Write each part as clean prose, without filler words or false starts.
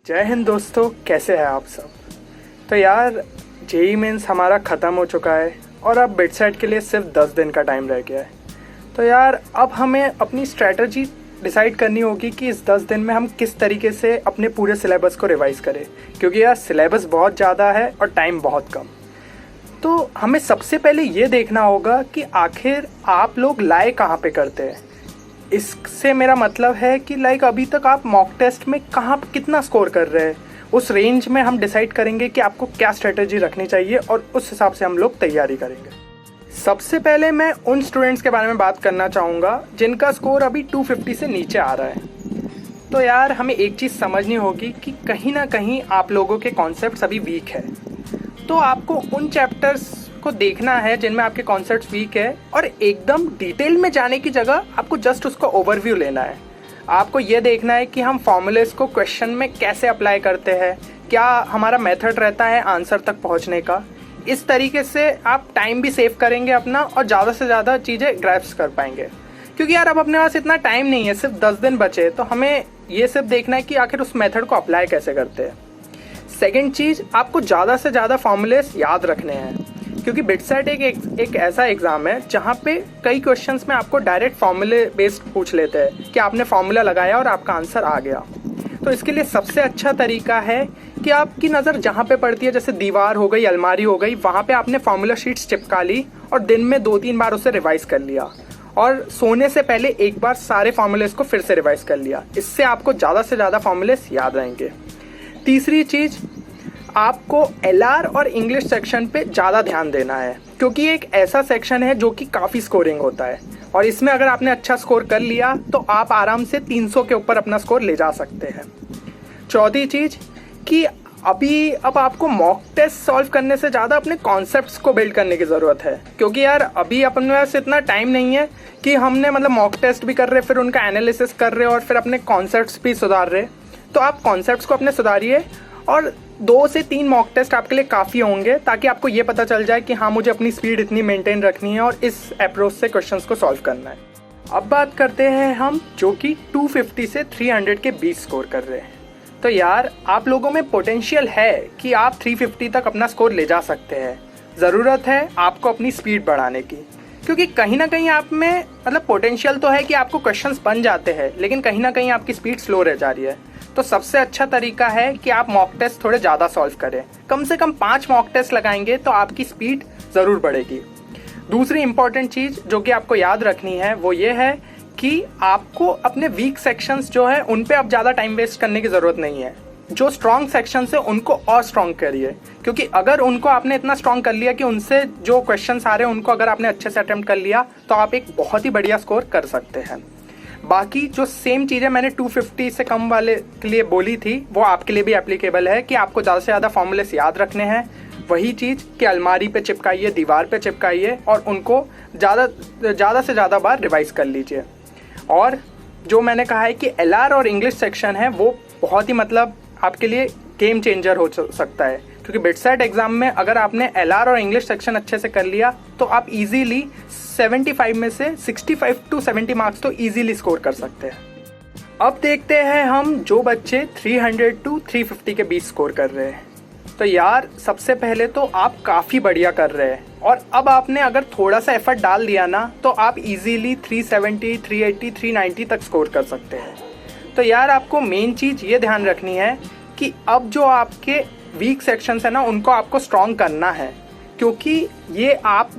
जय हिंद दोस्तों, कैसे हैं आप सब। तो यार जेई मेंस हमारा ख़त्म हो चुका है और अब बिट सेट के लिए सिर्फ 10 दिन का टाइम रह गया है। तो यार अब हमें अपनी स्ट्रैटेजी डिसाइड करनी होगी कि इस 10 दिन में हम किस तरीके से अपने पूरे सिलेबस को रिवाइज करें, क्योंकि यार सिलेबस बहुत ज़्यादा है और टाइम बहुत कम। तो हमें सबसे पहले ये देखना होगा कि आखिर आप लोग लाए कहाँ पे करते हैं। इससे मेरा मतलब है कि अभी तक आप मॉक टेस्ट में कहाँ कितना स्कोर कर रहे हैं, उस रेंज में हम डिसाइड करेंगे कि आपको क्या स्ट्रेटजी रखनी चाहिए और उस हिसाब से हम लोग तैयारी करेंगे। सबसे पहले मैं उन स्टूडेंट्स के बारे में बात करना चाहूँगा जिनका स्कोर अभी 250 से नीचे आ रहा है। तो यार हमें एक चीज़ समझनी होगी कि कहीं ना कहीं आप लोगों के कॉन्सेप्ट्स अभी वीक है। तो आपको उन चैप्टर्स को देखना है जिनमें आपके कॉन्सेप्ट्स वीक है और एकदम डिटेल में जाने की जगह आपको जस्ट उसका ओवरव्यू लेना है। आपको ये देखना है कि हम फॉर्मूलेस को क्वेश्चन में कैसे अप्लाई करते हैं, क्या हमारा मेथड रहता है आंसर तक पहुंचने का। इस तरीके से आप टाइम भी सेव करेंगे अपना और ज़्यादा से ज़्यादा चीज़ें ग्रैस्प कर पाएंगे। क्योंकि यार अब अपने पास इतना टाइम नहीं है, सिर्फ 10 दिन बचे, तो हमें ये सिर्फ देखना है कि आखिर उस मेथड को अप्लाई कैसे करते हैं। सेकेंड चीज़, आपको ज़्यादा से ज़्यादा फॉर्मूलेस याद रखने हैं, क्योंकि बिट सेट एक ऐसा एग्ज़ाम है जहाँ पे कई क्वेश्चंस में आपको डायरेक्ट फॉर्मूले बेस्ड पूछ लेते हैं कि आपने फॉर्मूला लगाया और आपका आंसर आ गया। तो इसके लिए सबसे अच्छा तरीका है कि आपकी नज़र जहाँ पे पड़ती है, जैसे दीवार हो गई, अलमारी हो गई, वहाँ पे आपने फॉर्मूला शीट्स चिपका ली और दिन में 2-3 बार उसे रिवाइज़ कर लिया और सोने से पहले एक बार सारे फॉर्मूलेस को फिर से रिवाइज़ कर लिया। इससे आपको ज़्यादा से ज़्यादा फॉर्मूलेस याद रहेंगे। तीसरी चीज़, आपको एलआर और इंग्लिश सेक्शन पे ज़्यादा ध्यान देना है, क्योंकि एक ऐसा सेक्शन है जो कि काफ़ी स्कोरिंग होता है और इसमें अगर आपने अच्छा स्कोर कर लिया तो आप आराम से 300 के ऊपर अपना स्कोर ले जा सकते हैं। चौथी चीज़ कि अब आपको मॉक टेस्ट सॉल्व करने से ज़्यादा अपने कॉन्सेप्ट्स को बिल्ड करने की ज़रूरत है, क्योंकि यार अभी अपने पास इतना टाइम नहीं है कि हमने मॉक टेस्ट भी कर रहे, फिर उनका एनालिसिस कर रहे और फिर अपने कॉन्सेप्ट्स भी सुधार रहे। तो आप कॉन्सेप्ट्स को अपने सुधारिए और 2 से 3 मॉक टेस्ट आपके लिए काफ़ी होंगे, ताकि आपको ये पता चल जाए कि हाँ, मुझे अपनी स्पीड इतनी मेंटेन रखनी है और इस अप्रोच से क्वेश्चंस को सॉल्व करना है। अब बात करते हैं हम जो कि 250 से 300 के बीच स्कोर कर रहे हैं। तो यार आप लोगों में पोटेंशियल है कि आप 350 तक अपना स्कोर ले जा सकते हैं। ज़रूरत है आपको अपनी स्पीड बढ़ाने की, क्योंकि कहीं ना कहीं आप में पोटेंशियल तो है कि आपको क्वेश्चंस बन जाते हैं, लेकिन कहीं ना कहीं आपकी स्पीड स्लो रह जा रही है। तो सबसे अच्छा तरीका है कि आप मॉक टेस्ट थोड़े ज़्यादा सॉल्व करें। कम से कम 5 मॉक टेस्ट लगाएंगे तो आपकी स्पीड ज़रूर बढ़ेगी। दूसरी इंपॉर्टेंट चीज़ जो कि आपको याद रखनी है वो ये है कि आपको अपने वीक सेक्शंस जो है उन पे अब ज़्यादा टाइम वेस्ट करने की ज़रूरत नहीं है। जो स्ट्रॉन्ग सेक्शंस है उनको और स्ट्रॉन्ग करिए, क्योंकि अगर उनको आपने इतना स्ट्रॉन्ग कर लिया कि उनसे जो क्वेश्चंस आ रहे हैं उनको अगर आपने अच्छे से अटेम्प्ट कर लिया तो आप एक बहुत ही बढ़िया स्कोर कर सकते हैं। बाकी जो सेम चीज़ें मैंने 250 से कम वाले के लिए बोली थी वो आपके लिए भी एप्लीकेबल है कि आपको ज़्यादा से ज़्यादा फॉर्मूलेस याद रखने हैं। वही चीज़ कि अलमारी पे चिपकाइए, दीवार पे चिपकाइए और उनको ज़्यादा से ज़्यादा बार रिवाइज कर लीजिए। और जो मैंने कहा है कि एलआर और इंग्लिश सेक्शन है वो बहुत ही आपके लिए गेम चेंजर हो सकता है, क्योंकि बिट सेट एग्जाम में अगर आपने एलआर और इंग्लिश सेक्शन अच्छे से कर लिया तो आप इजीली 75 में से 65 to 70 मार्क्स तो इजीली स्कोर कर सकते हैं। अब देखते हैं हम जो बच्चे 300 to 350 के बीच स्कोर कर रहे हैं। तो यार सबसे पहले तो आप काफ़ी बढ़िया कर रहे हैं और अब आपने अगर थोड़ा सा एफर्ट डाल दिया ना तो आप इजीली 370, 380, 390 तक स्कोर कर सकते हैं। तो यार आपको मेन चीज़ ये ध्यान रखनी है कि अब जो आपके वीक सेक्शंस है ना उनको आपको स्ट्रॉन्ग करना है, क्योंकि ये आप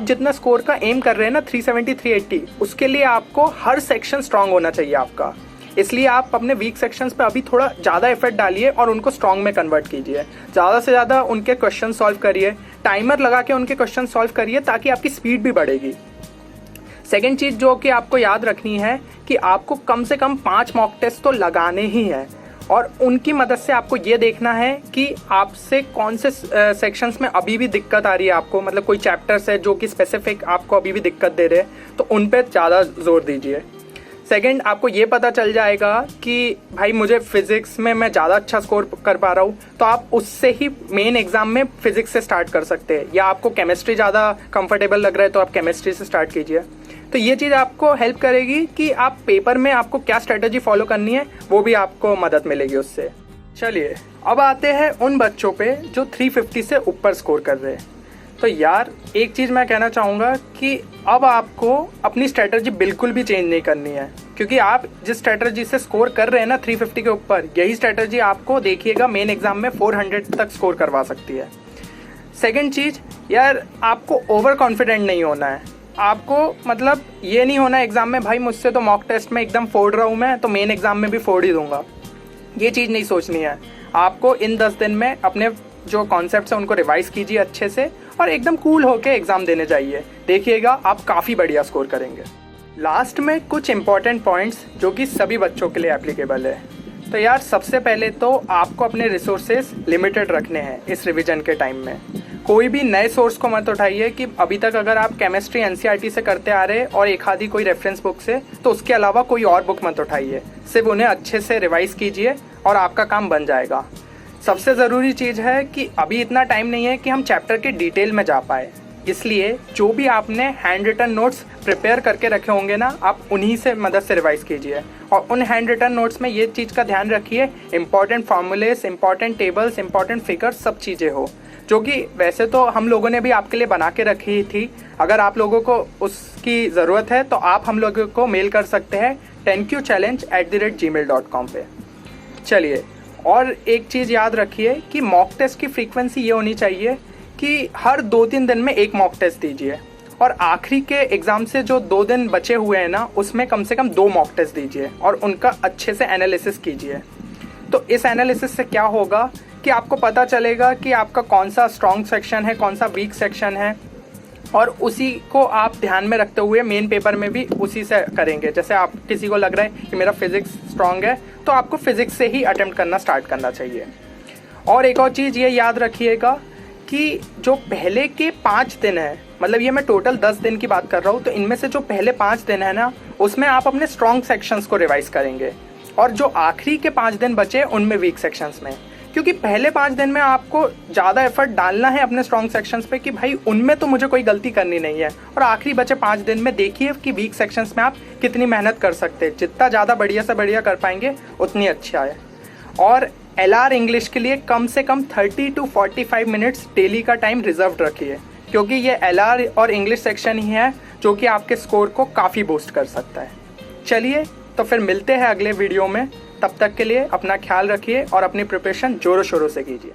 जितना स्कोर का एम कर रहे हैं ना 370, 380, उसके लिए आपको हर सेक्शन स्ट्रॉन्ग होना चाहिए आपका। इसलिए आप अपने वीक सेक्शंस पे अभी थोड़ा ज़्यादा एफर्ट डालिए और उनको स्ट्रॉन्ग में कन्वर्ट कीजिए। ज़्यादा से ज़्यादा उनके क्वेश्चन सॉल्व करिए, टाइमर लगा के उनके क्वेश्चन सॉल्व करिए ताकि आपकी स्पीड भी बढ़ेगी। सेकेंड चीज़ जो कि आपको याद रखनी है कि आपको कम से कम 5 मॉक टेस्ट तो लगाने ही हैं और उनकी मदद से आपको ये देखना है कि आपसे कौन से सेक्शंस में अभी भी दिक्कत आ रही है आपको, कोई चैप्टर्स है जो कि स्पेसिफिक आपको अभी भी दिक्कत दे रहे हैं तो उन पे ज़्यादा जोर दीजिए। सेकंड, आपको ये पता चल जाएगा कि भाई मुझे फिज़िक्स में मैं ज़्यादा अच्छा स्कोर कर पा रहा हूँ तो आप उससे ही मेन एग्जाम में फिज़िक्स से स्टार्ट कर सकते हैं, या आपको केमिस्ट्री ज़्यादा कंफर्टेबल लग रहा है तो आप केमिस्ट्री से स्टार्ट कीजिए। तो ये चीज़ आपको हेल्प करेगी कि आप पेपर में आपको क्या स्ट्रेटजी फॉलो करनी है वो भी आपको मदद मिलेगी उससे। चलिए अब आते हैं उन बच्चों पे जो 350 से ऊपर स्कोर कर रहे हैं। तो यार एक चीज़ मैं कहना चाहूँगा कि अब आपको अपनी स्ट्रेटजी बिल्कुल भी चेंज नहीं करनी है, क्योंकि आप जिस स्ट्रेटजी से स्कोर कर रहे हैं ना 350 के ऊपर, यही स्ट्रेटजी आपको देखिएगा मेन एग्जाम में 400 तक स्कोर करवा सकती है। सेकंड चीज़ यार, आपको ओवर कॉन्फिडेंट नहीं होना है। आपको मतलब ये नहीं होना एग्जाम में भाई मुझसे तो मॉक टेस्ट में एकदम फोड़ रहा हूँ मैं, तो मेन एग्जाम में भी फोड़ ही दूंगा। ये चीज़ नहीं सोचनी है। आपको इन 10 दिन में अपने जो कॉन्सेप्ट्स हैं उनको रिवाइज कीजिए अच्छे से और एकदम कूल होके एग्ज़ाम देने जाइए। देखिएगा आप काफ़ी बढ़िया स्कोर करेंगे। लास्ट में कुछ इंपॉर्टेंट पॉइंट्स जो कि सभी बच्चों के लिए एप्लीकेबल है। तो यार सबसे पहले तो आपको अपने रिसोर्सेज लिमिटेड रखने हैं इस रिवीजन के टाइम में। कोई भी नए सोर्स को मत उठाइए कि अभी तक अगर आप केमिस्ट्री एनसीईआरटी से करते आ रहे और एक आधी कोई रेफरेंस बुक से, तो उसके अलावा कोई और बुक मत उठाइए। सिर्फ उन्हें अच्छे से रिवाइज कीजिए और आपका काम बन जाएगा। सबसे ज़रूरी चीज़ है कि अभी इतना टाइम नहीं है कि हम चैप्टर के डिटेल में जा पाए, इसलिए जो भी आपने हैंड रिटन नोट्स प्रिपेयर करके रखे होंगे ना, आप उन्हीं से मदद से रिवाइज कीजिए। और उन हैंड रिटन नोट्स में ये चीज़ का ध्यान रखिए, important formulas, important tables, important figures सब चीज़ें हो, जो कि वैसे तो हम लोगों ने भी आपके लिए बना के रखी थी। अगर आप लोगों को उसकी ज़रूरत है तो आप हम लोगों को मेल कर सकते हैं 10qchallenge@gmail.com पे। चलिए और एक चीज़ याद रखिए कि मॉक टेस्ट की फ्रीक्वेंसी ये होनी चाहिए कि हर 2-3 दिन में एक मॉक टेस्ट दीजिए, और आखिरी के एग्ज़ाम से जो 2 दिन बचे हुए हैं ना, उसमें कम से कम 2 मॉक टेस्ट दीजिए और उनका अच्छे से एनालिसिस कीजिए। तो इस एनालिसिस से क्या होगा कि आपको पता चलेगा कि आपका कौन सा स्ट्रॉन्ग सेक्शन है, कौन सा वीक सेक्शन है, और उसी को आप ध्यान में रखते हुए मेन पेपर में भी उसी से करेंगे। जैसे आप किसी को लग रहा है कि मेरा फिजिक्स स्ट्रॉन्ग है, तो आपको फिजिक्स से ही अटेम्प्ट करना स्टार्ट करना चाहिए। और एक और चीज़ ये याद रखिएगा कि जो पहले के 5 दिन है, मतलब ये मैं टोटल 10 दिन की बात कर रहा हूँ, तो इनमें से जो पहले 5 दिन है ना, उसमें आप अपने स्ट्रॉन्ग सेक्शंस को रिवाइज करेंगे, और जो आखिरी के 5 दिन बचे उनमें वीक सेक्शंस में। क्योंकि पहले 5 दिन में आपको ज़्यादा एफर्ट डालना है अपने स्ट्रॉन्ग सेक्शंस पे कि भाई उनमें तो मुझे कोई गलती करनी नहीं है, और आखिरी बचे 5 दिन में देखिए कि वीक सेक्शंस में आप कितनी मेहनत कर सकते हैं। जितना ज़्यादा बढ़िया से बढ़िया कर पाएंगे उतनी अच्छा है। और LR इंग्लिश के लिए कम से कम 30 to 45 मिनट्स डेली का टाइम रिजर्व रखिए, क्योंकि ये LR और इंग्लिश सेक्शन ही है जो कि आपके स्कोर को काफ़ी बूस्ट कर सकता है। चलिए तो फिर मिलते हैं अगले वीडियो में। तब तक के लिए अपना ख्याल रखिए और अपनी प्रिपरेशन जोरों शोरों से कीजिए।